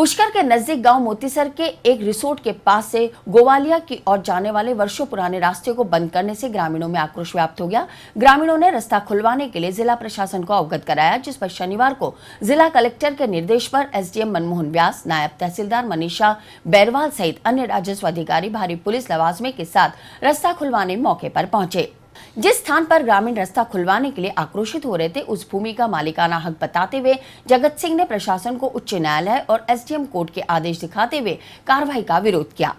पुष्कर के नजदीक गांव मोतीसर के एक रिसोर्ट के पास से गोवालिया की ओर जाने वाले वर्षों पुराने रास्ते को बंद करने से ग्रामीणों में आक्रोश व्याप्त हो गया। ग्रामीणों ने रास्ता खुलवाने के लिए जिला प्रशासन को अवगत कराया, जिस पर शनिवार को जिला कलेक्टर के निर्देश पर एसडीएम मनमोहन व्यास, नायब तहसीलदार मनीषा बैरवाल सहित अन्य राजस्व अधिकारी भारी पुलिस लवाजमे के साथ रास्ता खुलवाने मौके पर पहुंचे। जिस स्थान पर ग्रामीण रास्ता खुलवाने के लिए आक्रोशित हो रहे थे, उस भूमि का मालिकाना हक बताते हुए जगत सिंह ने प्रशासन को उच्च न्यायालय और एसडीएम कोर्ट के आदेश दिखाते हुए कार्रवाई का विरोध किया।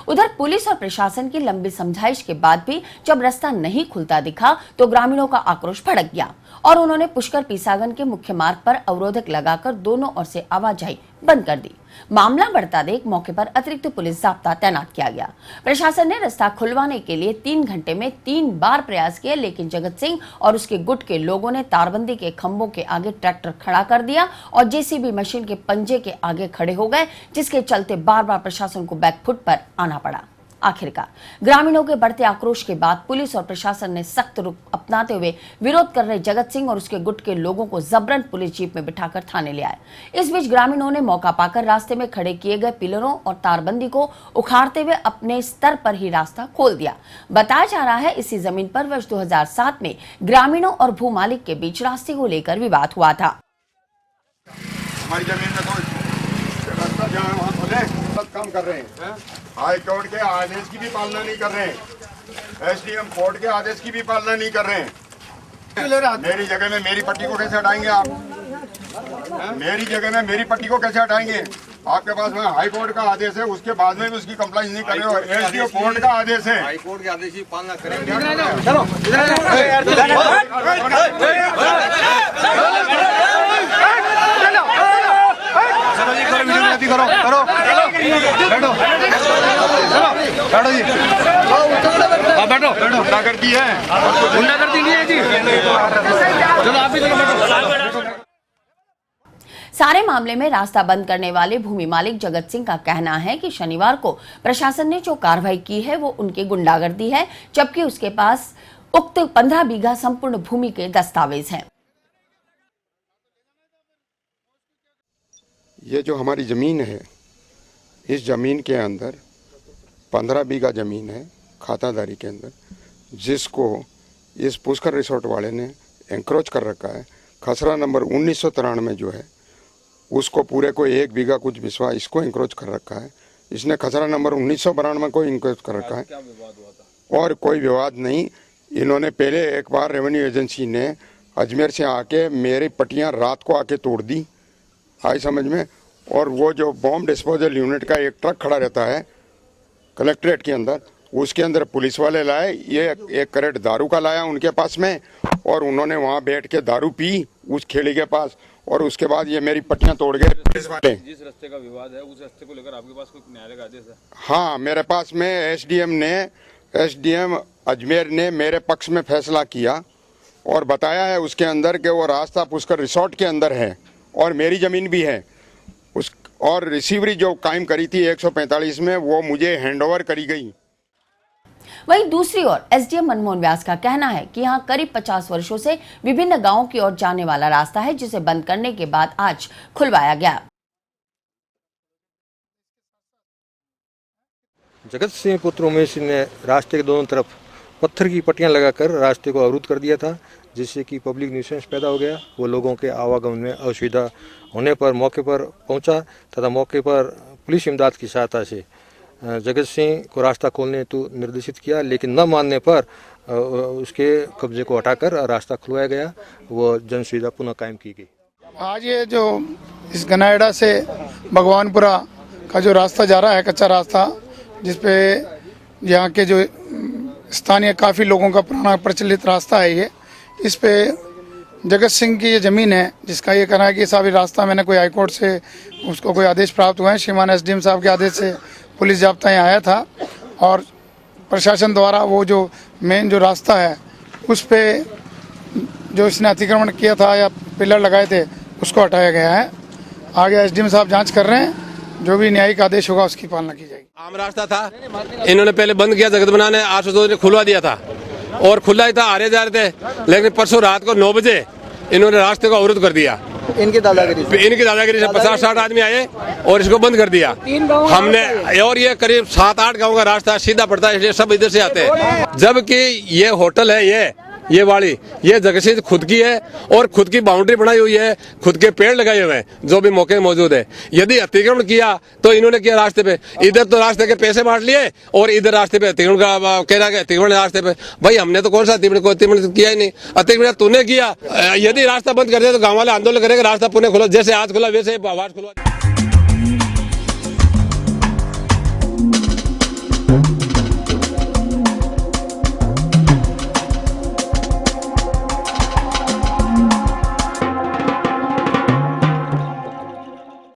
उधर पुलिस और प्रशासन की लंबी समझाइश के बाद भी जब रास्ता नहीं खुलता दिखा तो ग्रामीणों का आक्रोश भड़क गया और उन्होंने पुष्कर पीसागन के मुख्य मार्ग पर अवरोधक लगाकर दोनों ओर से आवाजाही बंद कर दी। मामला बढ़ता देख मौके पर अतिरिक्त पुलिस जाब्ता तैनात किया गया। प्रशासन ने रास्ता खुलवाने के लिए 3 घंटे में 3 बार प्रयास किए, लेकिन जगत सिंह और उसके गुट के लोगों ने तारबंदी के खंभों के आगे ट्रैक्टर खड़ा कर दिया और जेसीबी मशीन के पंजे के आगे खड़े हो गए, जिसके चलते बार बार प्रशासन को बैकफुट पर आना पड़ा। आखिरकार ग्रामीणों के बढ़ते आक्रोश के बाद पुलिस और प्रशासन ने सख्त रुख अपनाते हुए विरोध कर रहे जगत सिंह और उसके गुट के लोगों को जबरन पुलिस जीप में बिठाकर थाने ले आए। इस बीच ग्रामीणों ने मौका पाकर रास्ते में खड़े किए गए पिलरों और तारबंदी को उखाड़ते हुए अपने स्तर पर ही रास्ता खोल दिया। बताया जा रहा है इसी जमीन पर वर्ष 2007 में ग्रामीणों और भू मालिक के बीच रास्ते को लेकर विवाद हुआ था। हमारी जमीन में रास्ता जहाँ वहाँ खोले सब काम कर रहे हैं। हाई कोर्ट के आदेश की भी पालना नहीं कर रहे हैं, एसडीएम कोर्ट के आदेश की भी पालना नहीं कर रहे हैं। मेरी जगह में मेरी पट्टी को कैसे हटाएंगे आप? मेरी जगह में मेरी पट्टी को कैसे हटाएंगे? आपके पास में हाई कोर्ट का आदेश है, उसके बाद में भी उसकी कंप्लेंट नहीं कर रहे हो। एसडीएम कोर्ट का आदेश है, हाई कोर्ट के आदेश की पालना करेंगे। करो करो बैठो बैठो जी, बैठो बैठो गुंडागर्दी है, गुंडागर्दी नहीं है जी। चलो आप भी चलो बैठो। सारे मामले में रास्ता बंद करने वाले भूमि मालिक जगत सिंह का कहना है कि शनिवार को प्रशासन ने जो कार्रवाई की है वो उनकी गुंडागर्दी है, जबकि उसके पास उक्त 15 बीघा संपूर्ण भूमि के दस्तावेज हैं। ये जो हमारी ज़मीन है, इस ज़मीन के अंदर 15 बीघा ज़मीन है खातादारी के अंदर, जिसको इस पुष्कर रिसोर्ट वाले ने एंक्रोच कर रखा है। खसरा नंबर 1993 जो है उसको पूरे को 1 बीघा कुछ बिस्वा इसको एंक्रोच कर रखा है। इसने खसरा नंबर 1992 को एंक्रोच कर रखा है। क्या विवाद हुआ था? और कोई विवाद नहीं। इन्होंने पहले एक बार रेवेन्यू एजेंसी ने अजमेर से आके मेरी पट्टियाँ रात को आके तोड़ दी, आई समझ में। और वो जो बॉम्ब डिस्पोजल यूनिट का एक ट्रक खड़ा रहता है कलेक्ट्रेट के अंदर, उसके अंदर पुलिस वाले लाए, ये 1 कैरेट दारू का लाया उनके पास में, और उन्होंने वहाँ बैठ के दारू पी उस खेड़ी के पास, और उसके बाद ये मेरी पट्टियाँ तोड़ गए पुलिस वाले। जिस रास्ते का विवाद है उस रास्ते को लेकर आपके पास कोई न्यायालय का आदेश है? हाँ, मेरे पास में एसडीएम अजमेर ने मेरे पक्ष में फैसला किया और बताया है उसके अंदर कि वो रास्ता पुष्कर रिसोर्ट के अंदर है और मेरी ज़मीन भी है। उस और रिसीवरी जो कायम करी थी 145 में, वो मुझे हैंडओवर करी गई। वहीं दूसरी ओर एसडीएम मनमोहन व्यास का कहना है कि यहाँ करीब 50 वर्षों से विभिन्न गांवों की ओर जाने वाला रास्ता है, जिसे बंद करने के बाद आज खुलवाया गया। जगत सिंह पुत्र उमेश ने रास्ते के दोनों तरफ पत्थर की पट्टियां लगाकर रास्ते को अवरुद्ध कर दिया था, जिससे कि पब्लिक न्यूसेंस पैदा हो गया। वो लोगों के आवागमन में असुविधा होने पर मौके पर पहुंचा तथा मौके पर पुलिस इमदाद की सहायता से जगत सिंह को रास्ता खोलने हेतु निर्देशित किया, लेकिन न मानने पर उसके कब्जे को हटाकर रास्ता खुलवाया गया। वो जन सुविधा पुनः कायम की गई। आज ये जो इस गनाएडा से भगवानपुरा का जो रास्ता जा रहा है, कच्चा रास्ता, जिसपे यहाँ के जो स्थानीय काफ़ी लोगों का पुराना प्रचलित रास्ता है, ये इस पे जगत सिंह की ये ज़मीन है, जिसका ये कहना है कि साहब रास्ता मैंने कोई हाईकोर्ट से उसको कोई आदेश प्राप्त हुआ है। श्रीमान एसडीएम साहब के आदेश से पुलिस जाब्ता यहाँ आया था और प्रशासन द्वारा वो जो मेन जो रास्ता है उस पे जो इसने अतिक्रमण किया था या पिलर लगाए थे उसको हटाया गया है। आगे एसडीएम साहब जाँच कर रहे हैं, जो भी न्यायिक आदेश होगा उसकी पालना की जाएगी। आम रास्ता था, इन्होंने पहले बंद किया, जगत बना ने आशुतोष ने खुलवा दिया था और खुला ही था, आ रहे जा रहे थे, लेकिन परसों रात को 9 बजे इन्होंने रास्ते को अवरुद्ध कर दिया। इनकी दादागिरी से। इनकी दादागिरी से 50-60 आदमी आए और इसको बंद कर दिया हमने। और ये करीब 7-8 गांव का रास्ता सीधा पड़ता है, ये सब इधर से आते हैं। जबकि ये होटल है, ये वाली ये जगह खुद की है और खुद की बाउंड्री बनाई हुई है, खुद के पेड़ लगाए हुए हैं जो भी मौके मौजूद है। यदि अतिक्रमण किया तो इन्होंने किया रास्ते पे, इधर तो रास्ते के पैसे बांट लिए और इधर रास्ते पे अतिक्रमण का कह रहा है अतिक्रमण रास्ते पे। भाई हमने तो कौन सा अतिक्रमण किया ही नहीं, अतिक्रमण तूने किया। यदि रास्ता बंद कर दिया तो गाँव वाले आंदोलन करेंगे, रास्ता पुनः खोलो, जैसे आज खुला वैसे आवाज खुलवा।